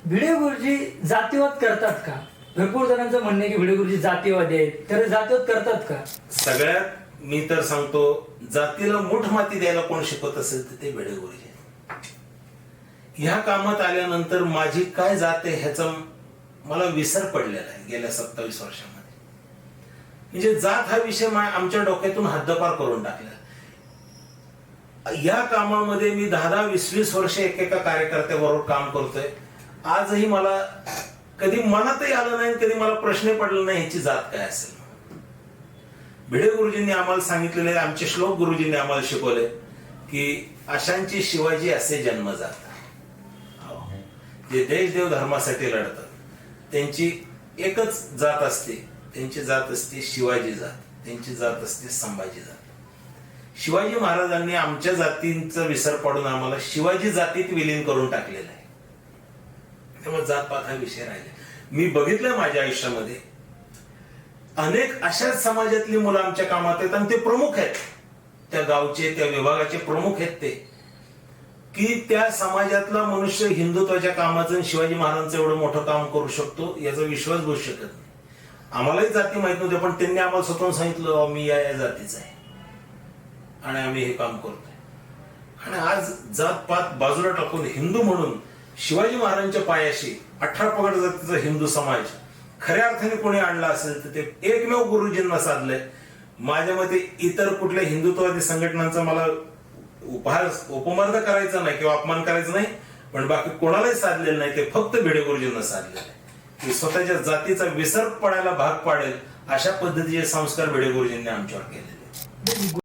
भिडे गुरुजी जातीवाद करतात का? भरपूर जणांचं म्हणणं आहे की भिडे गुरुजी जातीवादी आहेत, तर जातीवाद करतात का? सगळ्यात मी तर सांगतो, जातीला मूठ माती द्यायला कोण शिकवत असेल तर ते भिडे गुरुजी आहेत. ह्या कामात आल्यानंतर माझी काय जात आहे ह्याचा मला विसर पडलेला आहे गेल्या 27 वर्षामध्ये. म्हणजे जात हा विषय आमच्या डोक्यातून हद्दपार करून टाकला. या कामामध्ये मी 10-20 वर्ष एकेका कार्यकर्त्याबरोबर काम करतोय. आजही मला कधी मनातही आलं नाही, कधी मला प्रश्न पडला नाही ह्याची जात काय असेल. भिडे गुरुजींनी आम्हाला सांगितलेले, आमचे श्लोक गुरुजींनी आम्हाला शिकवले की अशांची शिवाजी असे जन्मजात, जे देश देव धर्मासाठी लढतात त्यांची एकच जात असते, त्यांची जात असते शिवाजी जात, त्यांची जात असते संभाजी जात. शिवाजी महाराजांनी आमच्या जातींचा विसर पाडून आम्हाला शिवाजी जातीत विलीन करून टाकलेलं आहे. त्यामुळे जातपात हा विषय राहिला. मी बघितलं माझ्या आयुष्यामध्ये अनेक अशाच समाजातली मुलं आमच्या कामात आहेत आणि ते प्रमुख आहेत, त्या गावचे त्या विभागाचे प्रमुख आहेत ते, की त्या समाजातला मनुष्य हिंदुत्वाच्या कामाचं शिवाजी महाराजांचं एवढं मोठं काम करू शकतो याचा विश्वास बसू शकत नाही. आम्हालाही जाती माहित नव्हत्या, पण त्यांनी आम्हाला स्वतःहून सांगितलं मी या जातीचा आहे आणि आम्ही हे काम करतोय. आणि आज जातपात बाजूला टाकून हिंदू म्हणून शिवाजी महाराजांच्या पायाशी 18 पगड जातीचा हिंदू समाज खऱ्या अर्थाने कोणी आणला असेल तर ते एकमेव गुरुजींना साधलंय. माझ्या मते इतर कुठल्या हिंदुत्ववादी संघटनांचा मला उपमर्द करायचा नाही किंवा अपमान करायचा नाही, पण बाकी कोणालाही साधलेलं नाही. ते फक्त भिडे गुरुजींना साधलेलं आहे की स्वतःच्या जातीचा विसर पडायला भाग पाडेल अशा पद्धतीचे संस्कार भिडे गुरुजींनी आमच्यावर केलेले.